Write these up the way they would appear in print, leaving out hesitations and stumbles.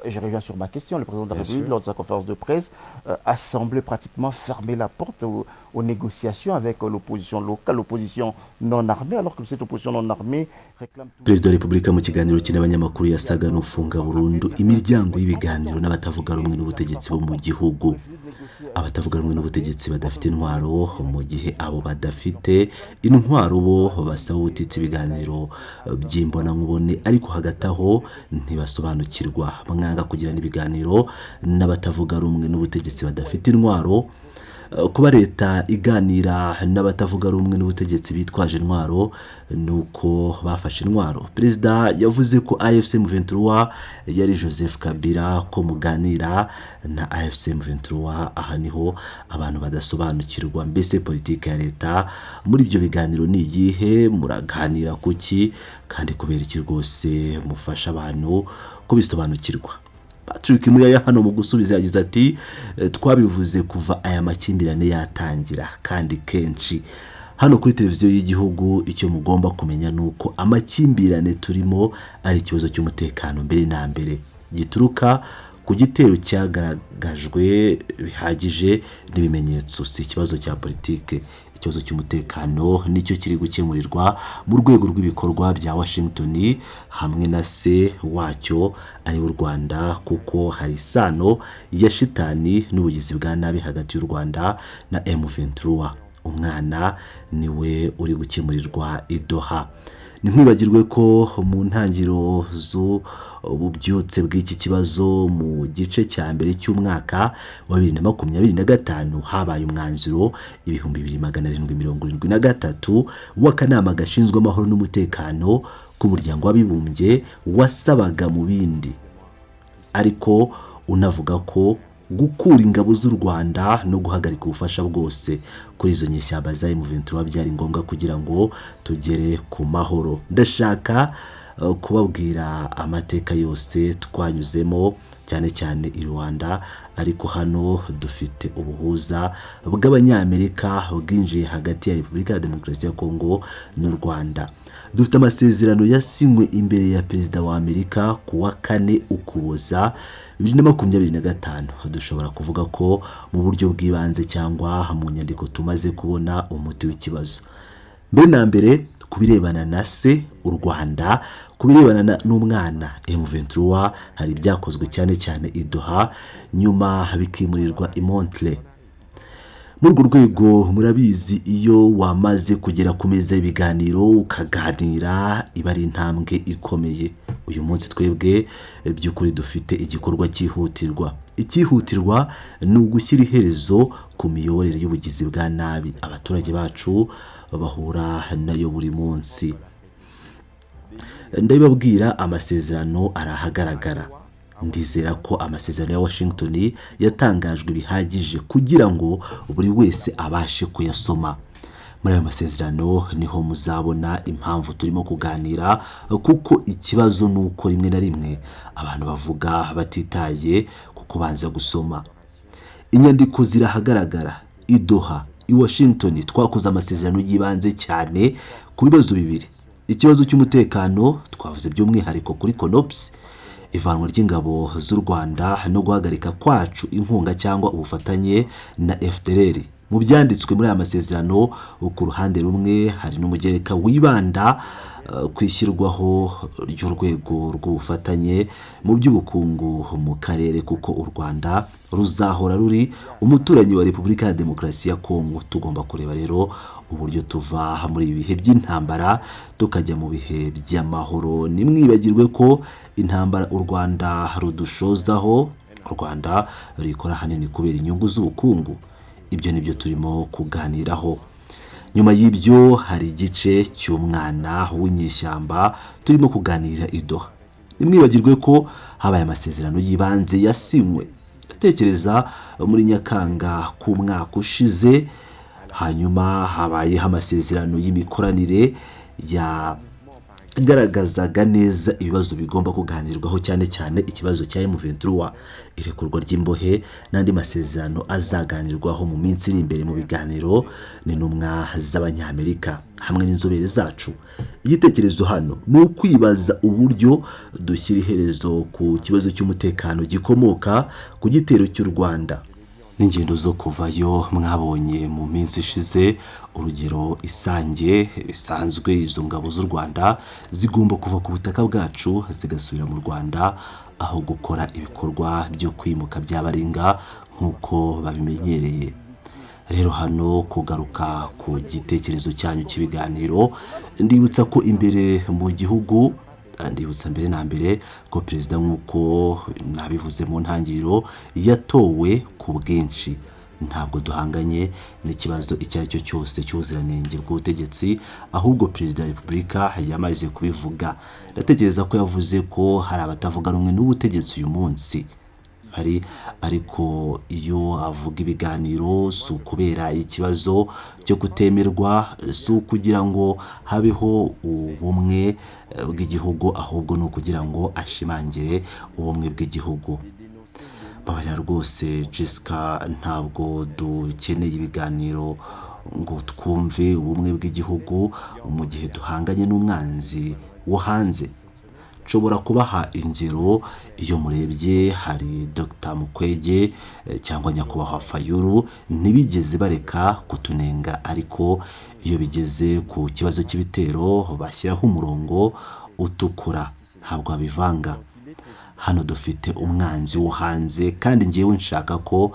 je reviens sur ma question, le président de la République, lors de sa conférence de presse, a semblé pratiquement fermer la porte aux négociations avec l'opposition locale, l'opposition non armée, alors que cette opposition non armée réclame... Perezida wa Repubulika mu kiganiro cy'abanyamakuru yasaga n'ufunga burundu imiryango y'ibiganiro n'abatavuga rumwe n'ubutegetsi bo mu gihugu. Abatavuga rumwe n'ubutegetsi badafite intwaro, mu gihe abo badafite intwaro bo basaba ubutitsi ibiganiro by'imbona nkubone, ariko hagati aho ntibasobanukirwa. Mwanga kugirana ibiganiro n'abatavuga rumwe n'ubutegetsi badafite intwaro. Kuba leta iganira n'abatavuga rumwe n'ubutegetsi bitwaje intwaro nuko bafashe intwaro. Perezida yavuze ko AFC M23 yari Joseph Kabila, ko muganira na AFC M23 aha niho abantu badasobanukirwa. Mbese politiki ya leta muri ibyo biganiro ni iyihe? Muraganira kuki? Kandi kubera iki rwose mufasha abantu kubisobanukirwa? Patrick MUYAYA hano mu gusubiza yagize ati twabivuze kuva aya makimbirane yatangira, kandi kenshi hano kuri televiziyo y'igihugu icyo mugomba kumenya nuko amakimbirane turimo ari ikibazo cy'umutekano mbere na mbere, gituruka ku gitero cyagaragajwe bihagije n'ibimenyetso, si ikibazo cya politike. Ikibazo cy'umutekano nicyo kiri gukemurirwa mu rwego rw'ibikorwa bya Washington hamwe na se wacyo ari u Rwanda, kuko hari isano ya shitani n'ubugizi bwa nabi hagati y'u Rwanda na M23. Umwana niwe uri gukemurirwa idoha. Ntimwibagirwe ko mu ntangiriro z'ububyutse bw'iki kibazo mu gice cya mbere cy'umwaka wa 2025 habaye umwanzuro 2773 w'akanama gashinzwe amahoro n'umutekano k'umuryango w'abibumbye wasabaga mu bindi, ariko unavuga ko gukura ingabo z'u Rwanda no guhagarika ubufasha bwose kuri izo nyeshyamba za M23 byari ngombwa kugira ngo tugere ku mahoro. Ndashaka kubabwira amateka yose twanyuzemo, cyane cyane i Rwanda, ariko hano dufite ubuhuza bw'abanyamerika bwinjiye hagati ya Repubulika ya Demokarasi ya Kongo n'u Rwanda. Dufite amasezerano yasinywe imbere ya Perezida wa Amerika ku wa 4 Ukuboza 2025. Dushobora kuvuga ko mu buryo bw'ibanze cyangwa mu nyandiko tumaze kubona umuti w'ikibazo. Mbere na mbere kubirebana na se u Rwanda, kubirebana n'umwana M23 hari byakozwe cyane cyane idoha, nyuma bikimurirwa i Montreal. Muri urwo rwego murabizi, iyo wamaze kugera ku meza y'ibiganiro ukaganira iba ari intambwe ikomeye. Uyu munsi twebwe by'ukuri dufite igikorwa cyihutirwa. Ikihutirwa ni ugushyira iherezo ku miyoborere y'ubugizi bwa nabi abaturage bacu bahura nayo buri munsi. Ndabibabwira, amasezerano arahagaragara. Ndizera ko amasezerano ya Washington yatangajwe bihagije kugira ngo buri wese abashe kuyasoma. Muri ayo masezerano niho muzabona impamvu turimo kuganira, kuko ikibazo nuko rimwe na rimwe abantu bavuga batitaye kuko banza gusoma. Inyandiko zirahagaragara. I Doha, i Washington twakoze amasezerano yibanze cyane ku bibazo bibiri: ikibazo cy'umutekano, twavuze by'umwihariko kuri CONOPS, ivanwa ry'ingabo z'u Rwanda no guhagarika kwacu inkunga cyangwa ubufatanye na FDLR. Mu byanditswe muri aya masezerano, ku ruhande rumwe hari n'umugereka wibanda kwishyirwaho ry'urwego rw'ubufatanye mu by'ubukungu mu karere, kuko u Rwanda ruzahora ruri umuturanyi wa Repubulika ya Demokarasi ya Kongo. Tugomba kureba rero uburyo tuva muri ibihe by'intambara tukajya mu bihe by'amahoro. Nimwibagirwe ko intambara u Rwanda rudushozaho, u Rwanda rikora hanini kubera inyungu z'ubukungu. Ibyo nibyo turimo kuganiraho. Nyuma y'ibyo hari igice cy'umwana w'inyeshyamba turimo kuganira i Doha. Nimwibagirwe ko habaye amasezerano yibanze yasinywe, atekereza muri Nyakanga k'umwaka ushize. Hanyuma habayeho amasezerano y'imikoranire garagazaga neza ibibazo bigomba kuganirwaho cyane cyane ikibazo cya M23, irekurwa ry'imbohe n'andi masezerano azaganirwaho mu minsi iri imbere mu biganiro n'intumwa z'abanyamerika hamwe n'inzobere zacu. Igitekerezo hano ni ukwibaza uburyo dushyira iherezo ku kibazo cy'umutekano gikomoka ku gitero cy'u Rwanda. N'ingendo zo kuvayo mwabonye mu minsi ishize, urugero Isange bisanzwe izo ngabo z'u Rwanda zigomba kuva ku butaka bwacu zigasubira mu Rwanda aho gukora ibikorwa byo kwimuka by'abaringa nk'uko babimenyereye. Rero hano kugaruka ku gitekerezo cyanyu cy'ibiganiro, ndibutsa ko imbere mu gihugu, ndibutsa mbere na mbere ko perezida nk'uko nabivuze mu ntangiriro yatowe ku bwinshi. Ntabwo duhanganye n'ikibazo icyo ari cyo cyose cy'ubuziranenge bw'ubutegetsi, ahubwo perezida wa repubulika yamaze kubivuga. Ndatekereza ko yavuze ko hari abatavuga rumwe n'ubutegetsi uyu munsi, ariko iyo avuga ibiganiro si ukubera ikibazo cyo kutemerwa, si ukugira ngo habeho ubumwe bw'igihugu, ahubwo ni ukugira ngo ashimangire ubumwe bw'igihugu. Babarira rwose Jessica, ntabwo dukeneye ibiganiro ngo twumve ubumwe bw'igihugu mu gihe duhanganye n'umwanzi wo hanze. Nshobora kubaha ingero, iyo murebye hari Dr Mukwege cyangwa nyakubahwa Fayulu ntibigeze bareka kutunenga, ariko iyo bigeze ku kibazo cy'ibitero bashyiraho umurongo utukura, ntabwo abivanga. Hano dufite umwanzi wo hanze, kandi ngewe nshaka ko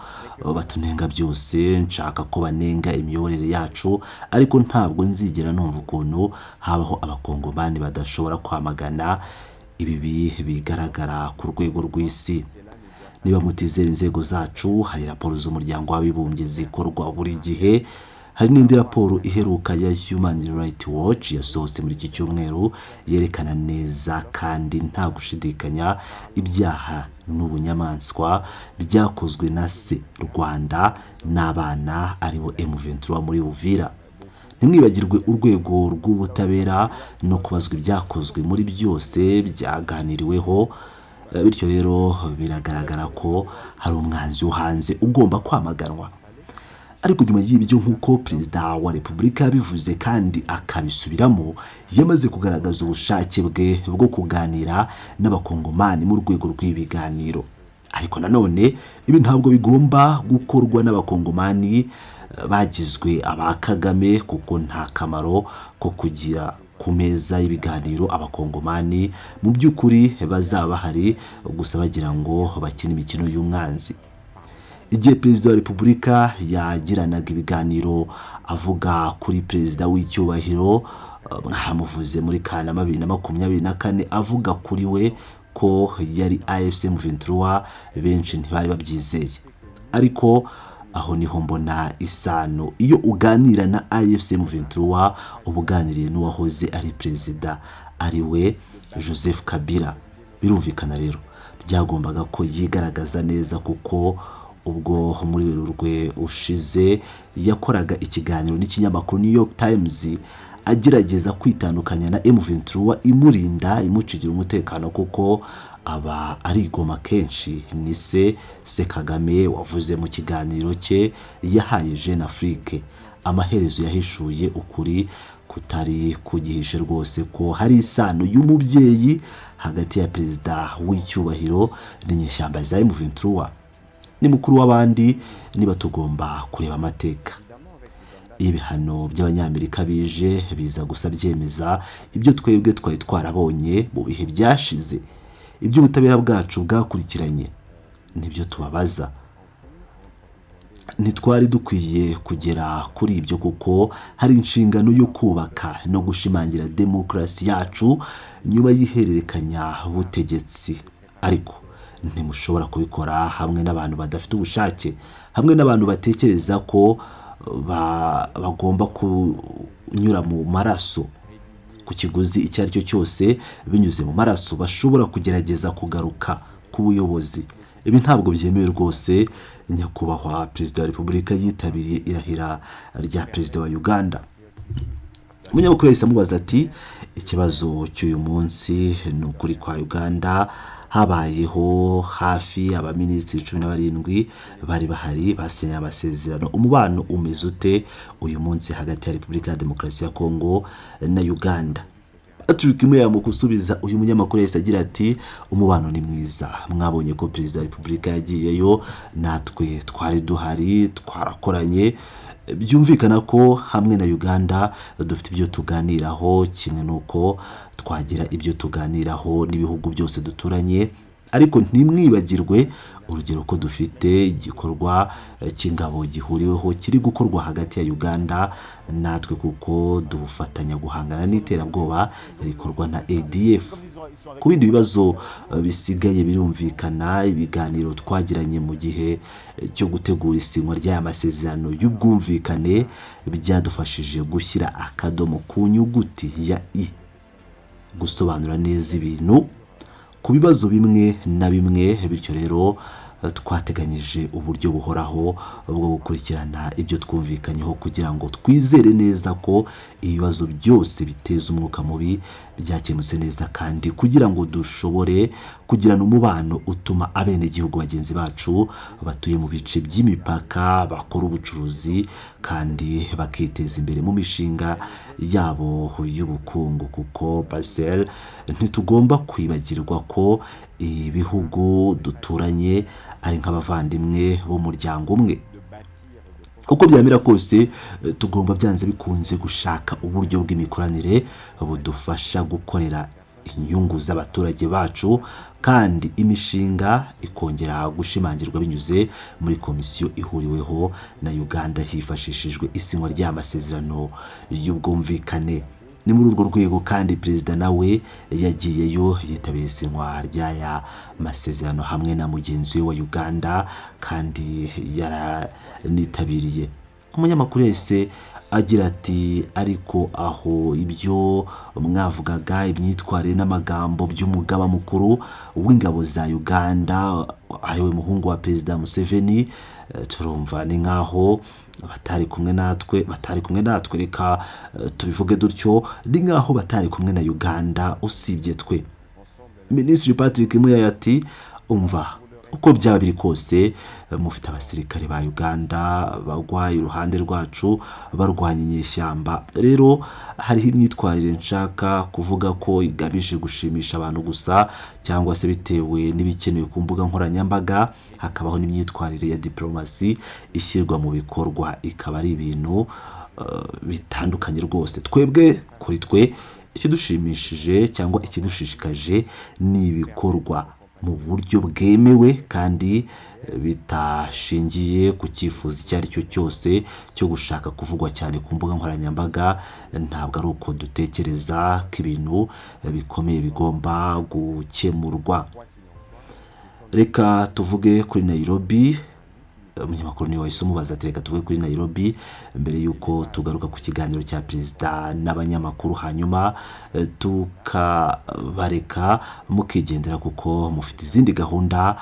batunenga byose, nshaka ko banenga imiyoborere yacu, ariko ntabwo nzigera numva ukuntu habaho abakongomani badashobora kwamagana ibi bigaragara ku rwego rw'isi. Niba mutizera inzego zacu, hari raporo z'umuryango w'abibumbye zikorwa buri gihe. Hari n'indi raporo iheruka ya Human Rights Watch yasohotse muri iki cyumweru yerekana neza kandi nta gushidikanya ibyaha n'ubunyamaswa byakozwe na se Rwanda n'abana aribo M23 muri Uvira. Ntimwibagirwe urwego rw'ubutabera no kubazwa ibyakozwe muri byose byaganiriweho. Bityo rero biragaragara ko hari umwanzi wo hanze ugomba kwamaganwa. Ariko nyuma y'ibyo, nk'uko perezida wa repubulika yabivuze kandi akabisubiramo, yamaze kugaragaza ubushake bwe bwo kuganira n'abakongomani mu rwego rw'ibiganiro. Ariko nanone ibi ntabwo bigomba gukorwa n'abakongomani bagizwe aba KAGAME, kuko nta kamaro ko kugira ku meza y'ibiganiro abakongomani mu by'ukuri bazaba bahari gusa bagira ngo bakine imikino y'umwanzi. Igihe perezida wa repubulika yagiranaga ibiganiro avuga kuri perezida w'icyubahiro, mwamuvuze muri Kanama 2024, avuga kuri we ko yari AFC M23, benshi ntibari babyizeye. Ariko aho niho mbona isano. Iyo uganira na AFC M23 ubuganiriye n'uwahoze ari perezida ari we Joseph Kabila. Birumvikana rero byagombaga ko yigaragaza neza, kuko ubwo muri Werurwe ushize yakoraga ikiganiro n'ikinyamakuru New York Times agerageza kwitandukanya na M23 imurinda imucigira umutekano, kuko aba ari igoma kenshi. Ni se Kagame wavuze mu kiganiro cye yahaye Jeune Afrique, amaherezo yahishuye ukuri kutari kugihishe rwose, ko hari isano y'umubyeyi hagati ya perezida w'icyubahiro n'inyeshyamba za M23. Ni mukuru w'abandi, niba tugomba kureba amateka. Ibihano by'abanyamerika bije biza gusa byemeza ibyo twebwe twari twarabonye mu bihe byashize. Iby'ubutabera bwacu bwakurikiranye nibyo tubabaza. Ntitwari dukwiye kugera kuri ibyo, kuko hari inshingano yo kubaka no gushimangira demokarasi yacu nyuma y'ihererekanya butegetsi. Ariko ntimushobora kubikora hamwe n'abantu badafite ubushake, hamwe n'abantu batekereza ko bagomba kunyura mu maraso ku kiguzi icyo ari cyo cyose. Binyuze mu maraso bashobora kugerageza kugaruka ku buyobozi. Ibi ntabwo byemewe rwose. Nyakubahwa perezida wa repubulika yitabiriye irahira rya perezida wa Uganda. umunyamakuru yahise amubaza ati ikibazo cy'uyu munsi ni ukuri kwa Uganda habayeho hafi abaminisitiri 17 bari bahari basinye amasezerano, umubano umeze ute uyu munsi hagati ya Repubulika ya Demokarasi ya Kongo na Uganda? Patrick Muya mu kusubiza uyu munyamakuru yahise agira ati umubano ni mwiza, mwabonye ko Perezida wa Repubulika yagiyeyo, natwe twari duhari, twarakoranye, byumvikana ko hamwe na Uganda dufite ibyo tuganiraho, kimwe nuko twagira ibyo tuganiraho n'ibihugu byose duturanye, ariko ntimwibagirwe urugero ko dufite igikorwa cy'ingabo gihuriweho kiri gukorwa hagati ya Uganda natwe, kuko dufatanya guhangana n'iterabwoba rikorwa na ADF. Ku bindi bibazo bisigaye birumvikana, ibiganiro twagiranye mu gihe cyo gutegura isinywa ry'aya masezerano y'ubwumvikane byadufashije gushyira akadomo ku nyuguti ya I, gusobanura neza ibintu ku bibazo bimwe na bimwe, bityo rero twateganyije uburyo buhoraho bwo gukurikirana ibyo twumvikanyeho kugira ngo twizere neza ko ibibazo byose biteza umwuka mubi byakemutse neza, kandi kugira ngo dushobore kugirana umubano utuma abenegihugu bagenzi bacu batuye mu bice by'imipaka bakora ubucuruzi kandi bakiteza imbere mu mishinga yabo y'ubukungu, kuko Basel ntitugomba kwibagirwa ko ibihugu duturanye ari nk'abavandimwe b'umuryango umwe. Uko byamera kose tugomba byanze bikunze gushaka uburyo bw'imikoranire budufasha gukorera inyungu z'abaturage bacu, kandi imishinga ikongera gushimangirwa binyuze muri komisiyo ihuriweho na Uganda hifashishijwe isinywa ry'amasezerano y'ubwumvikane. Ni muri urwo rwego kandi Perezida nawe yagiyeyo yitabiriye isinywa ry'aya masezerano hamwe na mugenzi we wa Uganda, kandi yaranitabiriye. Umunyamakuru yese agira ati ariko aho ibyo mwavugaga imyitwarire n'amagambo by'umugaba mukuru w'ingabo za Uganda ariwe muhungu wa Perezida Museveni, turumva ni nkaho batari kumwe natwe, reka tubivuge dutyo, ni nkaho batari kumwe na Uganda usibye twe. Minisitiri Patrick Muya ati umva uko byaba biri kose mufite abasirikare ba Uganda bagwa iruhande rwacu barwanya inyeshyamba, rero hariho imyitwarire nshaka kuvuga ko igamije gushimisha abantu gusa, cyangwa se bitewe n'ibikenewe ku mbuga nkoranyambaga, hakabaho n'imyitwarire ya diplomasi ishyirwa mu bikorwa, ikaba ari ibintu bitandukanye rwose. Twebwe kuri twe ikidushimishije cyangwa ikidushishikaje ni ibikorwa mu buryo bwemewe kandi bitashingiye ku cyifuzo icyo ari cyo cyose cyo gushaka kuvugwa cyane ku mbuga nkoranyambaga. Ntabwo ari uko dutekereza ko ibintu bikomeye bigomba gukemurwa. Reka tuvuge kuri Nairobi. Umunyamakuru niwe wahise umubaza ati reka tuvuge kuri Nairobi mbere yuko tugaruka ku kiganiro cya Perezida n'abanyamakuru, hanyuma tukabareka mukigendera kuko mufite izindi gahunda.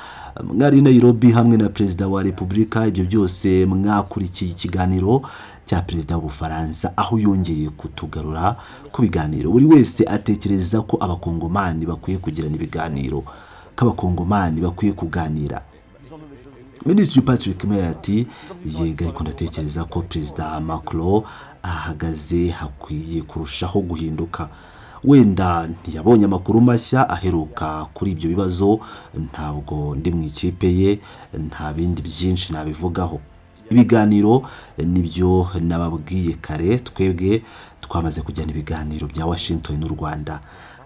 Mwari Nairobi hamwe na Perezida wa Repubulika, ibyo byose mwakurikiye ikiganiro cya Perezida w'Ubufaransa aho yongeye kutugarura ku biganiro. Buri wese atekereza ko abakongomani bakwiye kugirana ibiganiro, ko abakongomani bakwiye kuganira. Minisitiri Patrick Muya ati yega, ariko ndatekereza ko Perezida Macron ahagaze hakwiye kurushaho guhinduka. Wenda ntiyabonye amakuru mashya aheruka kuri ibyo bibazo, ntabwo ndi mu ikipe ye, nta bindi byinshi nabivugaho. Ibiganiro nibyo nababwiye kare, twebwe twamaze kujyana ibiganiro bya Washington n'u Rwanda,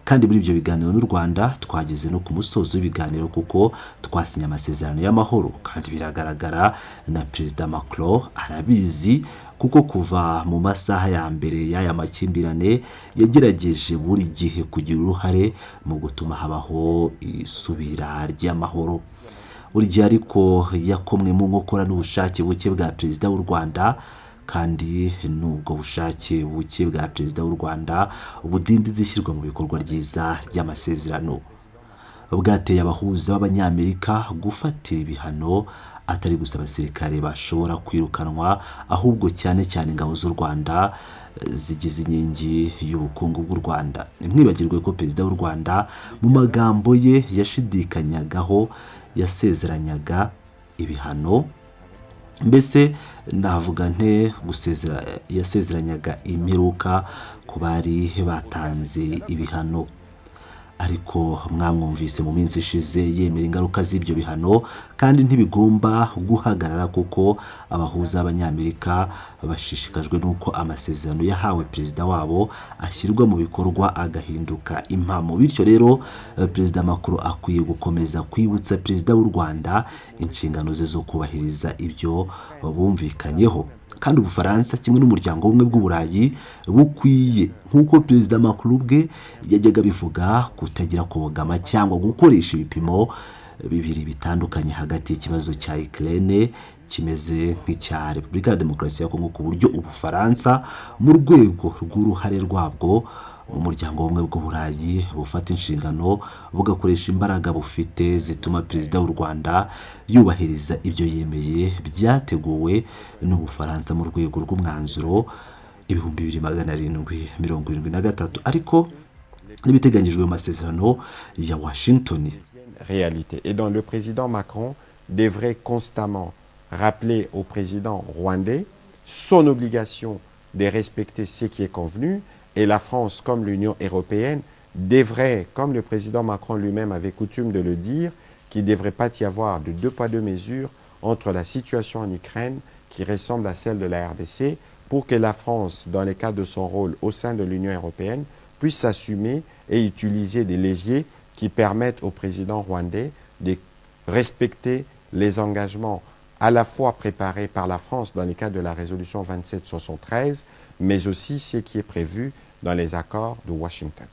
kandi muri ibyo biganiro n'u Rwanda twageze no ku musozo w'ibiganiro kuko twasinye amasezerano y'amahoro, kandi biragaragara na Perezida Macron arabizi kuko kuva mu masaha ya mbere y'aya makimbirane yagerageje buri gihe kugira uruhare mu gutuma habaho isubira ry'amahoro. Buri gihe ariko yakomwe mu nkokora n'ubushake buke bwa Perezida w'u Rwanda, kandi nubwo bushake buke bwa Perezida w'u Rwanda budindiza ishyirwa mu bikorwa ryiza ry'amasezerano. bwateye abahuza b'abanyamerika gufatira ibihano atari gusa abasirikare bashobora kwirukanwa ahubwo cyane cyane ingabo z'u Rwanda zigize inkingi y'ubukungu bw'u Rwanda. Ntimwibagirwe ko perezida w'u Rwanda mu magambo ye yashidikanyagaho yasezeranyaga ibihano, mbese navuga nte yasezeranyaga imperuka ku bari batanze ibihano. Ariko mwamwumvise mu minsi ishize yemera ingaruka z'ibyo bihano kandi ntibigomba guhagarara kuko abahuza b'abanyamerika bashishikajwe n'uko amasezerano yahawe perezida wabo ashyirwa mu bikorwa agahinduka impamo. Bityo rero perezida Macron akwiye gukomeza kwibutsa perezida w'u Rwanda inshingano ze zo kubahiriza ibyo bumvikanyeho. Kandi Ubufaransa kimwe n'umuryango w'ubumwe bw'Uburayi bukwiye, nk'uko perezida Macron ubwe yajyaga bivuga, kutagira kubogama cyangwa gukoresha ibipimo bibiri bitandukanye hagati y'ikibazo cya Ukraine kimeze nk'icya Repubulika ya Demokarasi ya Kongo, ku buryo Ubufaransa mu rwego rw'uruhare rwabwo mu muryango w'ubumwe bw'Uburayi bufata inshingano bugakoresha imbaraga bufite zituma perezida w'u Rwanda yubahiriza ibyo yemeye byateguwe n'Ubufaransa mu rwego rw'umwanzuro 2773 ariko n'ibiteganyijwe mu masezerano ya Washington. Réalité. Et donc le président Macron devrait constamment rappeler au président rwandais son obligation de respecter ce qui est convenu, et la France comme l'Union européenne devrait, comme le président Macron lui-même avait coutume de le dire, qu'il ne devrait pas y avoir de deux poids deux mesures entre la situation en Ukraine qui ressemble à celle de la RDC, pour que la France, dans le cadre de son rôle au sein de l'Union européenne, puisse s'assumer et utiliser des leviers qui permettent au président rwandais de respecter les engagements à la fois préparés par la France dans le cadre de la résolution 2773, mais aussi ce qui est prévu dans les accords de Washington.